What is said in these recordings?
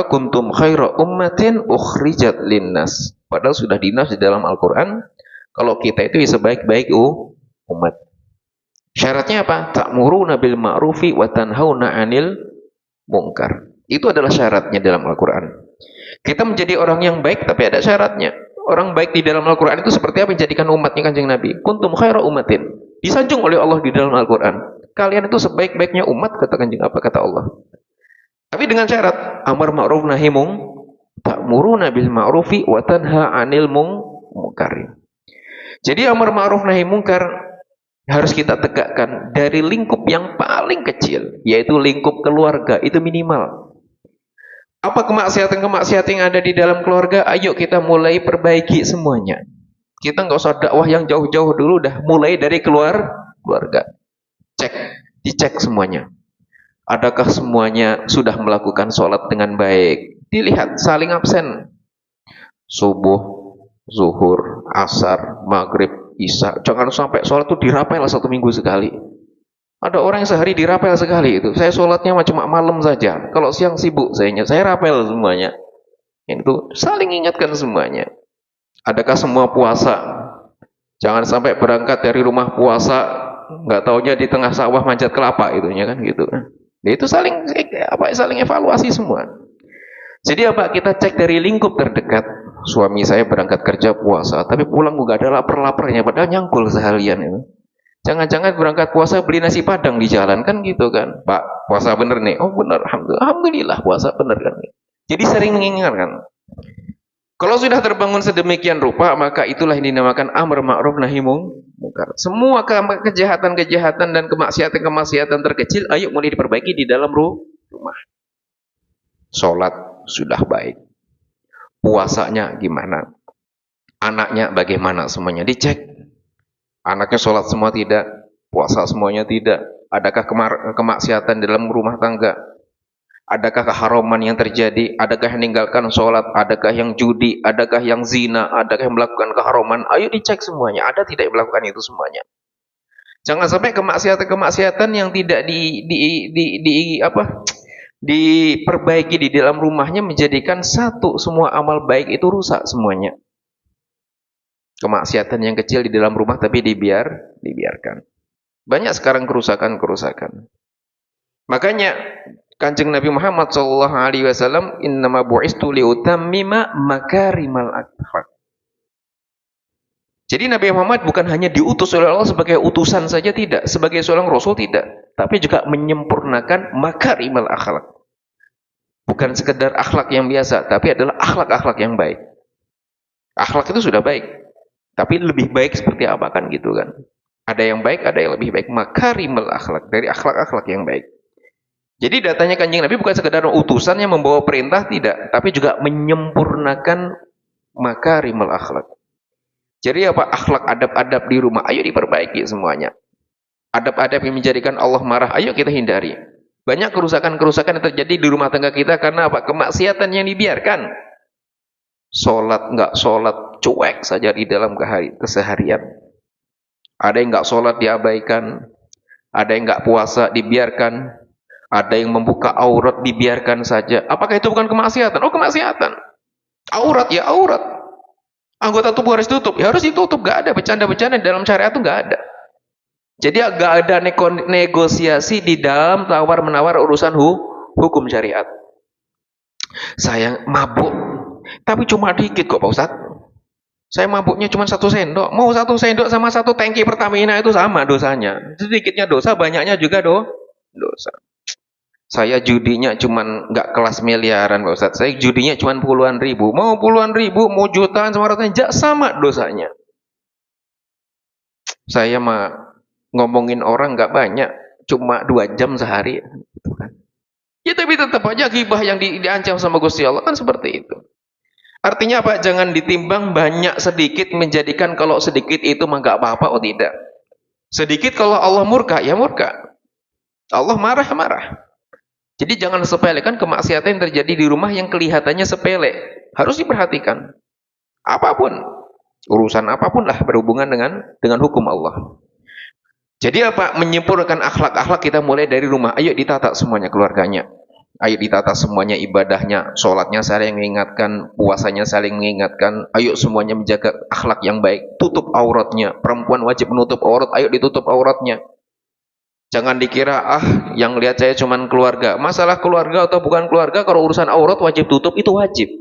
kuntum khaira ummatin ukhrijat linnas. Padahal sudah dinas di dalam Al-Qur'an kalau kita itu sebaik-baik umat. Syaratnya apa? Ta'muruna bil ma'rufi wa tanhauna 'anil munkar. Itu adalah syaratnya dalam Al-Qur'an. Kita menjadi orang yang baik tapi ada syaratnya. Orang baik di dalam Al-Qur'an itu seperti apa yang jadikan umatnya Kanjeng Nabi? Kuntum khaira ummatin. Disanjung oleh Allah di dalam Al-Qur'an. Kalian itu sebaik-baiknya umat kata Kanjeng apa kata Allah. Tapi dengan syarat amar ma'ruf nahi ta'muruna bil ma'rufi wa tanha 'anil munkar. Jadi amar ma'ruf nahi munkar harus kita tegakkan dari lingkup yang paling kecil, yaitu lingkup keluarga, itu minimal. Apa kemaksiatan-kemaksiatan yang ada di dalam keluarga? Ayo kita mulai perbaiki semuanya. Kita nggak usah dakwah yang jauh-jauh dulu, dah mulai dari keluarga. Dicek semuanya. Adakah semuanya sudah melakukan sholat dengan baik? Dilihat, saling absen. Subuh, zuhur, asar, maghrib, isya. Jangan sampai sholat itu dirapel 1 minggu sekali. Ada orang yang sehari dirapel sekali itu. Saya sholatnya cuma malam saja. Kalau siang sibuk saya rapel semuanya. Itu saling ingatkan semuanya. Adakah semua puasa? Jangan sampai berangkat dari rumah puasa, nggak taunya di tengah sawah manjat kelapa itunya kan gitu. Itu saling evaluasi semua. Jadi apa? Kita cek dari lingkup terdekat. Suami saya berangkat kerja puasa, tapi pulang nggak ada lapar-laparnya, padahal nyangkul seharian itu. Jangan-jangan berangkat puasa beli nasi padang di jalan kan gitu kan? Pak, puasa bener nih? Oh bener, alhamdulillah puasa bener kan? Jadi sering mengingatkan. Kalau sudah terbangun sedemikian rupa, maka itulah yang dinamakan amr ma'ruf nahi munkar. Semua kejahatan-kejahatan dan kemaksiatan-kemaksiatan terkecil, ayo mulai diperbaiki di dalam rumah. Sholat sudah baik. Puasanya gimana? Anaknya bagaimana? Semuanya dicek. Anaknya sholat semua tidak? Puasa semuanya tidak? Adakah kemaksiatan dalam rumah tangga? Adakah keharaman yang terjadi? Adakah yang meninggalkan sholat? Adakah yang judi? Adakah yang zina? Adakah yang melakukan keharaman? Ayo dicek semuanya. Ada tidak yang melakukan itu semuanya? Jangan sampai kemaksiatan-kemaksiatan yang tidak diperbaiki di dalam rumahnya menjadikan satu semua amal baik itu rusak semuanya. Kemaksiatan yang kecil di dalam rumah tapi dibiarkan. Banyak sekarang kerusakan-kerusakan. Makanya Kanjeng Nabi Muhammad SAW, innama bu'istu liutammima makarimal akhlak. Jadi Nabi Muhammad bukan hanya diutus oleh Allah sebagai utusan saja, tidak, sebagai seorang rasul tidak, tapi juga menyempurnakan makarimal akhlak. Bukan sekedar akhlak yang biasa, tapi adalah akhlak-akhlak yang baik. Akhlak itu sudah baik, tapi lebih baik seperti apa kan gitu kan? Ada yang baik, ada yang lebih baik. Makarimal akhlak, dari akhlak-akhlak yang baik. Jadi datanya Kanjeng Nabi bukan sekedar utusan yang membawa perintah, tidak, tapi juga menyempurnakan makarimul akhlak. Jadi apa? Akhlak, adab-adab di rumah, ayo diperbaiki semuanya. Adab-adab yang menjadikan Allah marah, ayo kita hindari. Banyak kerusakan-kerusakan yang terjadi di rumah tangga kita karena apa? Kemaksiatan yang dibiarkan. Sholat, nggak sholat, cuek saja di dalam keseharian. Ada yang nggak sholat diabaikan, ada yang nggak puasa dibiarkan. Ada yang membuka aurat dibiarkan saja. Apakah itu bukan kemaksiatan? Oh, kemaksiatan. Aurat ya aurat. Anggota tubuh harus ditutup. Ya harus ditutup. Gak ada bercanda-bercanda dalam syariat itu gak ada. Jadi gak ada negosiasi di dalam tawar-menawar urusan hukum syariat. Saya mabuk, tapi cuma dikit kok Pak Ustadz. Saya mabuknya cuma 1 sendok. Mau 1 sendok sama 1 tangki Pertamina itu sama dosanya. Sedikitnya dosa, banyaknya juga dosa. Saya judinya cuman nggak kelas miliaran Pak Ustadz. Saya judinya cuman puluhan ribu. Mau puluhan ribu, mau jutaan sama ratusan, sama dosanya. Saya mah ngomongin orang nggak banyak, cuma 2 jam sehari. Ya tapi tetap aja ghibah yang diancam sama Gusti Allah kan seperti itu. Artinya apa? Jangan ditimbang banyak sedikit menjadikan kalau sedikit itu mah nggak apa-apa. Oh tidak. Sedikit kalau Allah murka, ya murka. Allah marah. Jadi jangan sepelekan kemaksiatan yang terjadi di rumah yang kelihatannya sepele. Harus diperhatikan. Apapun, urusan apapun lah berhubungan dengan hukum Allah. Jadi apa? Menyempurnakan akhlak-akhlak kita mulai dari rumah. Ayo ditata semuanya keluarganya. Ayo ditata semuanya ibadahnya, sholatnya saling mengingatkan, puasanya saling mengingatkan. Ayo semuanya menjaga akhlak yang baik. Tutup auratnya. Perempuan wajib menutup aurat, ayo ditutup auratnya. Jangan dikira, yang lihat saya cuman keluarga. Masalah keluarga atau bukan keluarga, kalau urusan aurat wajib tutup, itu wajib.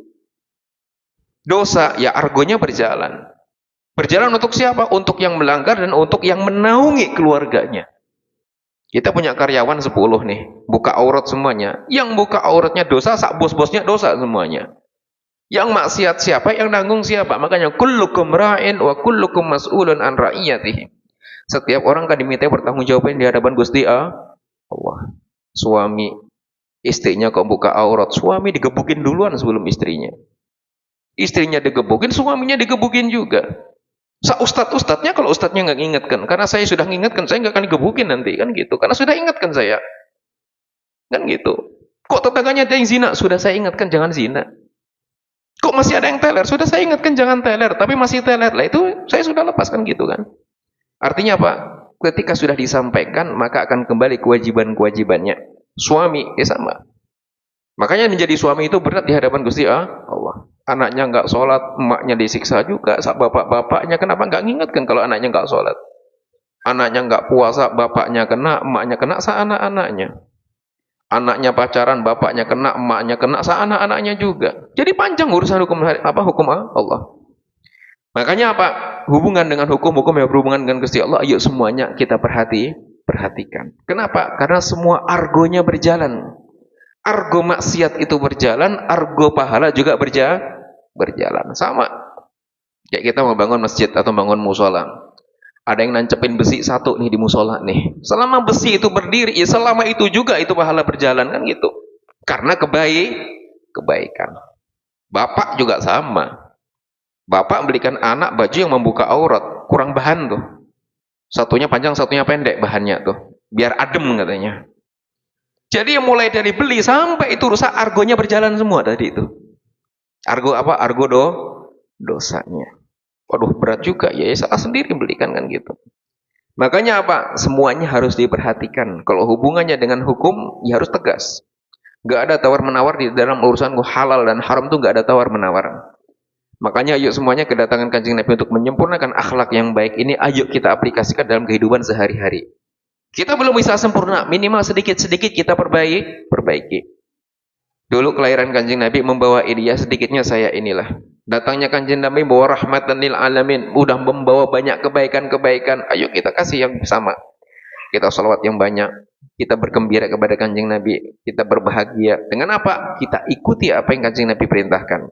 Dosa, ya argonya berjalan. Berjalan untuk siapa? Untuk yang melanggar dan untuk yang menaungi keluarganya. Kita punya karyawan 10 nih, buka aurat semuanya. Yang buka auratnya dosa, sak bos-bosnya dosa semuanya. Yang maksiat siapa? Yang nanggung siapa? Makanya kullukum ra'in wa kullukum mas'ulun an ra'iyatihi. Setiap orang kan diminta pertanggungjawaban di hadapan Gusti Allah. Suami istrinya kok buka aurat, suami digebukin duluan sebelum istrinya. Istrinya digebukin, suaminya digebukin juga. Ustadz-ustadznya, kalau ustadznya nggak ingatkan, karena saya sudah mengingatkan, saya nggak akan digebukin nanti, kan gitu. Karena sudah ingatkan saya, kan gitu. Kok tetangganya ada yang zina? Sudah saya ingatkan jangan zina. Kok masih ada yang teler? Sudah saya ingatkan jangan teler, tapi masih teler lah, itu saya sudah lepaskan gitu kan. Artinya apa? Ketika sudah disampaikan, maka akan kembali kewajiban-kewajibannya. Suami, sama. Makanya menjadi suami itu berat di hadapan Gusti Allah. Anaknya nggak sholat, emaknya disiksa juga. Bapak-bapaknya kenapa nggak ngingetkan kalau anaknya nggak sholat? Anaknya nggak puasa, bapaknya kena, emaknya kena, anak-anaknya. Anaknya pacaran, bapaknya kena, emaknya kena, anak-anaknya juga. Jadi panjang urusan hukum Allah. Makanya apa? Hubungan dengan hukum-hukum yang berhubungan dengan Gusti Allah, ayo semuanya kita perhatikan. Kenapa? Karena semua argonya berjalan. Argo maksiat itu berjalan, argo pahala juga berjalan. Sama. Kayak kita mau bangun masjid atau bangun musola. Ada yang nancepin besi satu nih di musola nih. Selama besi itu berdiri, ya selama itu juga itu pahala berjalan, kan gitu. Karena kebaikan. Bapak juga sama. Bapak belikan anak baju yang membuka aurat, kurang bahan tuh. Satunya panjang, satunya pendek bahannya tuh. Biar adem katanya. Jadi yang mulai dari beli sampai itu rusak, argonya berjalan semua tadi itu. Argo apa? Argo dosanya. Waduh, berat juga. Ya salah sendiri belikan kan gitu. Makanya apa? Semuanya harus diperhatikan. Kalau hubungannya dengan hukum, ya harus tegas. Gak ada tawar-menawar di dalam urusan halal dan haram tuh gak ada tawar-menawar. Makanya ayo semuanya kedatangan Kanjeng Nabi untuk menyempurnakan akhlak yang baik ini, ayo kita aplikasikan dalam kehidupan sehari-hari. Kita belum bisa sempurna, minimal sedikit-sedikit kita perbaiki. Dulu kelahiran Kanjeng Nabi membawa idea, sedikitnya saya inilah. Datangnya Kanjeng Nabi membawa rahmatan lil alamin, udah membawa banyak kebaikan-kebaikan. Ayo kita kasih yang sama. Kita salawat yang banyak, kita bergembira kepada Kanjeng Nabi, kita berbahagia. Dengan apa? Kita ikuti apa yang Kanjeng Nabi perintahkan.